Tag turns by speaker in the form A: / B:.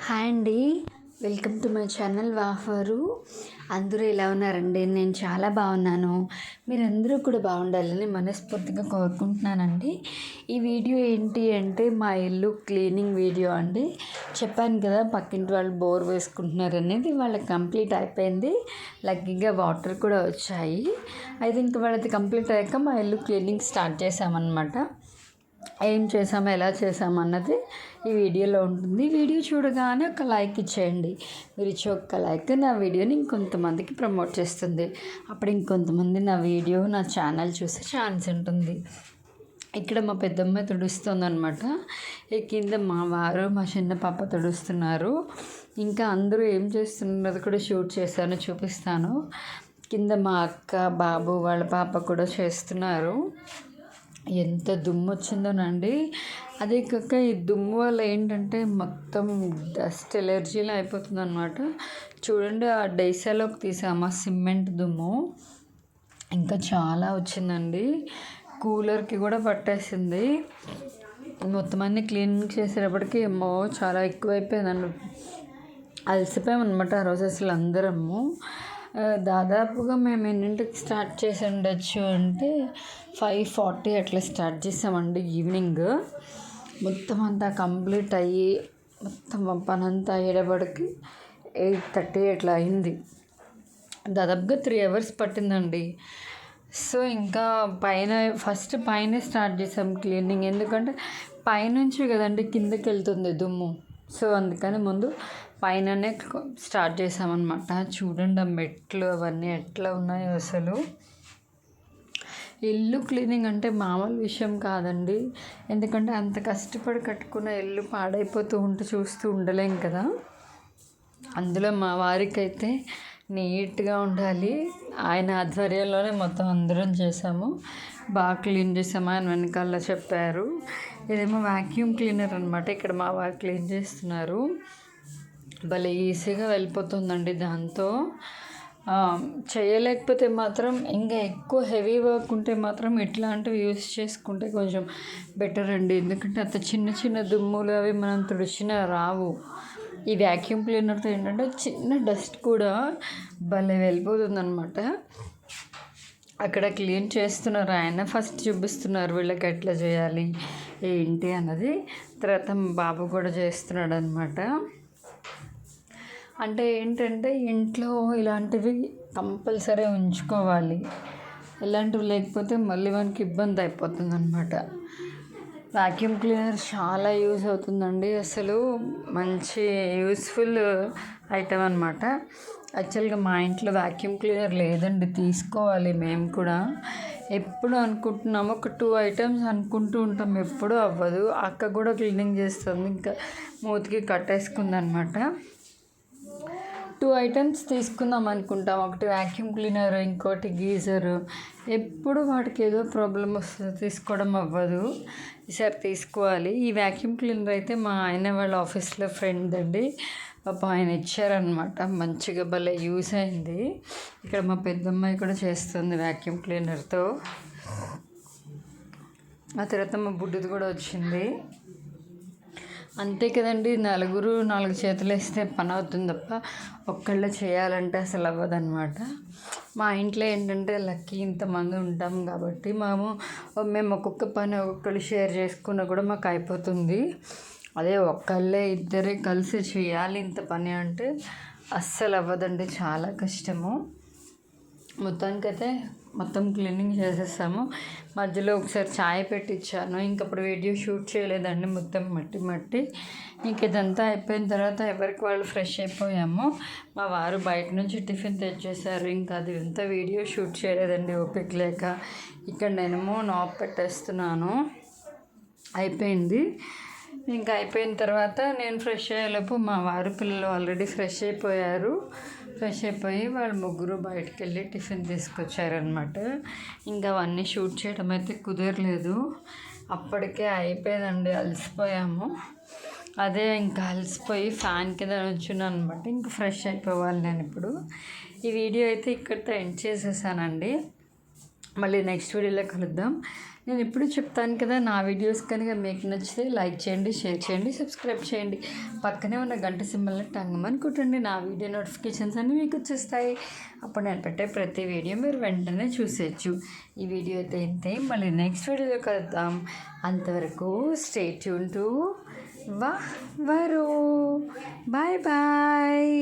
A: Hi అండి. Welcome to my channel వాఫరు. అందరూ ఎలా ఉన్నారండి? నేను చాలా బాగున్నాను. మీరందరూ కూడా బాగుండాలని మనస్ఫూర్తిగా కోరుకుంటున్నానండి. ఈ వీడియో ఏంటి అంటే మా ఇల్లు క్లీనింగ్ వీడియో అండి. చెప్పాను కదా, పక్కింటి వాళ్ళు బోర్ వేసుకుంటున్నారు అనేది. వాళ్ళకి కంప్లీట్ అయిపోయింది. లక్కీగా వాటర్ కూడా వచ్చాయి. అయితే ఇంక వాళ్ళది కంప్లీట్ అయ్యాక మా ఇల్లు క్లీనింగ్ స్టార్ట్ చేసామన్నమాట. ఏం చేసాము, ఎలా చేసాము అన్నది ఈ వీడియోలో ఉంటుంది. వీడియో చూడగానే ఒక లైక్ ఇచ్చేయండి. మీరు ఇచ్చే ఒక్క లైక్ నా వీడియోని ఇంకొంతమందికి ప్రమోట్ చేస్తుంది. అప్పుడు ఇంకొంతమంది నా వీడియో, నా ఛానల్ చూసే ఛాన్స్ ఉంటుంది. ఇక్కడ మా పెద్దమ్మ తుడుస్తుందనమాట. ఈ కింద మా వారు, మా చిన్న పాప తుడుస్తున్నారు. ఇంకా అందరూ ఏం చేస్తున్నది కూడా షూట్ చేశాను, చూపిస్తాను. కింద మా అక్క, బాబు వాళ్ళ పాప కూడా చేస్తున్నారు. ఎంత దుమ్ము వచ్చిందోనండి. అదే కాక ఈ దుమ్ము వల్ల ఏంటంటే మొత్తం డస్ట్ ఎలర్జీలా అయిపోతుంది అనమాట. చూడండి, ఆ డైసాలోకి తీసాము సిమెంట్ దుమ్ము ఇంకా చాలా వచ్చిందండి. కూలర్కి కూడా పట్టేసింది. మొత్తం అన్ని క్లీనింగ్ చేసేటప్పటికి ఏమో చాలా ఎక్కువైపోయిందండి. అలసిపోయామన్నమాట ఆ రోజు అసలు అందరము. దాదాపుగా మేము ఎన్నింటికి స్టార్ట్ చేసి ఉండొచ్చు అంటే 5:40 అట్లా స్టార్ట్ చేసామండి ఈవినింగ్. మొత్తం అంతా కంప్లీట్ అయ్యి మొత్తం పని అంతా అయ్యేటప్పటికి 8:30 అట్లా అయింది. దాదాపుగా 3 hours పట్టిందండి. సో ఇంకా ఫస్ట్ పైన స్టార్ట్ చేసాం క్లీనింగ్. ఎందుకంటే పైనుంచి కదండి కిందకి వెళ్తుంది దుమ్ము. సో అందుకని ముందు పైననే స్టార్ట్ చేసామన్నమాట. చూడండి ఆ మెట్లు అవన్నీ ఎట్లా ఉన్నాయో అసలు. ఇల్లు క్లీనింగ్ అంటే మామూలు విషయం కాదండి. ఎందుకంటే అంత కష్టపడి కట్టుకున్న ఇల్లు పాడైపోతూ ఉంటే చూస్తూ ఉండలేం కదా. అందులో మా వారికి అయితే నీట్గా ఉండాలి. ఆయన ఆధ్వర్యంలోనే మొత్తం అందరం చేసాము. బాగా క్లీన్ చేసాము. ఆయన వెనకాల చెప్పారు. ఇదేమో వ్యాక్యూమ్ క్లీనర్ అనమాట. ఇక్కడ మా వారు క్లీన్ చేస్తున్నారు. భలే ఈజీగా వెళ్ళిపోతుందండి దాంతో. చేయలేకపోతే మాత్రం ఇంకా ఎక్కువ హెవీ వర్క్ ఉంటే మాత్రం ఇట్లాంటివి యూస్ చేసుకుంటే కొంచెం బెటర్ అండి. ఎందుకంటే అంత చిన్న చిన్న దుమ్ములు అవి మనం తుడిచినా రావు. ఈ వ్యాక్యూమ్ క్లీనర్తో ఏంటంటే చిన్న డస్ట్ కూడా భలే వెళ్ళిపోతుంది అనమాట. అక్కడ క్లీన్ చేస్తున్నారు ఆయన. ఫస్ట్ చూపిస్తున్నారు వీళ్ళకి ఎట్లా చేయాలి ఏంటి అన్నది. తర్వాత మా బాబు కూడా చేస్తున్నాడు అనమాట. అంటే ఏంటంటే ఇంట్లో ఇలాంటివి కంపల్సరీ ఉంచుకోవాలి. ఇలాంటివి లేకపోతే మళ్ళీ మనకి ఇబ్బంది అయిపోతుంది అనమాట. వ్యాక్యూమ్ క్లీనర్ చాలా యూజ్ అవుతుందండి. అసలు మంచి యూస్ఫుల్ ఐటమ్ అనమాట. యాక్చువల్గా మా ఇంట్లో వ్యాక్యూమ్ క్లీనర్ లేదండి, తీసుకోవాలి మేము కూడా. ఎప్పుడు అనుకుంటున్నాము, ఒక 2 items అనుకుంటూ ఉంటాం, ఎప్పుడూ అవ్వదు. అక్క కూడా క్లీనింగ్ చేస్తుంది, ఇంకా మూతికి కట్టేసుకుందనమాట. 2 items తీసుకుందాం అనుకుంటాం. ఒకటి వ్యాక్యూమ్ క్లీనర్, ఇంకోటి గీజరు. ఎప్పుడు వాటికి ఏదో ప్రాబ్లం వస్తుంది, తీసుకోవడం అవ్వదు. ఈసారి తీసుకోవాలి. ఈ వ్యాక్యూమ్ క్లీనర్ అయితే మా ఆయన వాళ్ళ ఆఫీస్లో ఫ్రెండ్ అండి. పాప ఆయన ఇచ్చారనమాట. మంచిగా భలే యూస్ అయింది. ఇక్కడ మా పెద్దమ్మాయి కూడా చేస్తుంది వ్యాక్యూమ్ క్లీనర్తో. ఆ తర్వాత మా బుడ్డిది కూడా వచ్చింది. అంతే కదండి, 4 చేతులు వేస్తే పని అవుతుంది తప్ప ఒక్కళ్ళే చేయాలంటే అసలు అవ్వదన్నమాట. మా ఇంట్లో ఏంటంటే లక్కీ ఇంతమంది ఉంటాం కాబట్టి మేము ఒక్కొక్క పని ఒక్కొక్కరు షేర్ చేసుకున్నా కూడా మాకు అయిపోతుంది. అదే ఒక్కళ్ళే ఇద్దరే కలిసి చేయాలి ఇంత పని అంటే అస్సలు అవ్వదండి, చాలా కష్టము. మొత్తానికైతే మొత్తం క్లీనింగ్ చేసేసాము. మధ్యలో ఒకసారి ఛాయ్ పెట్టించాను. ఇంకప్పుడు వీడియో షూట్ చేయలేదండి, మొత్తం మట్టి. ఇంక ఇదంతా అయిపోయిన తర్వాత ఎవరికి వాళ్ళు ఫ్రెష్ అయిపోయాము. మా వారు బయట నుంచి టిఫిన్ తెచ్చేసారు. ఇంకా అది అంతా వీడియో షూట్ చేయలేదండి, ఓపిక లేక. ఇక్కడ నేనేమో నాప్ పెట్టేస్తున్నాను. అయిపోయింది. ఇంకా అయిపోయిన తర్వాత నేను ఫ్రెష్ అయ్యేలోపు మా వారు పిల్లలు ఆల్రెడీ ఫ్రెష్ అయిపోయారు. ఫ్రెష్ అయిపోయి వాళ్ళు ముగ్గురు బయటకు వెళ్ళి టిఫిన్ తీసుకొచ్చారనమాట. ఇంకా అవన్నీ షూట్ చేయడం అయితే కుదరలేదు. అప్పటికే అయిపోయిందండి, అలసిపోయాము. అదే ఇంకా అలసిపోయి ఫ్యాన్ కింద నుంచున్నాను అనమాట. ఇంకా ఫ్రెష్ అయిపోవాలి నేను ఇప్పుడు. ఈ వీడియో అయితే ఇక్కడితో ఎండ్ చేసేసానండి. మళ్ళీ నెక్స్ట్ వీడియోలో కలుద్దాం. నేను ఎప్పుడు చెప్తాను కదా, నా వీడియోస్ కనుక మీకు నచ్చితే లైక్ చేయండి, షేర్ చేయండి, సబ్స్క్రైబ్ చేయండి. పక్కనే ఉన్న గంట సింబల్ని టంగమని కొట్టండి. నా వీడియో నోటిఫికేషన్స్ అన్నీ మీకు వచ్చేస్తాయి. అప్పుడు నేను పెట్టే ప్రతి వీడియో మీరు వెంటనే చూసేయచ్చు. ఈ వీడియో అయితే ఇంతే. మళ్ళీ నెక్స్ట్ వీడియోలో కలుద్దాం. అంతవరకు స్టే ట్యూన్ టు వాహ్వరు. Bye bye.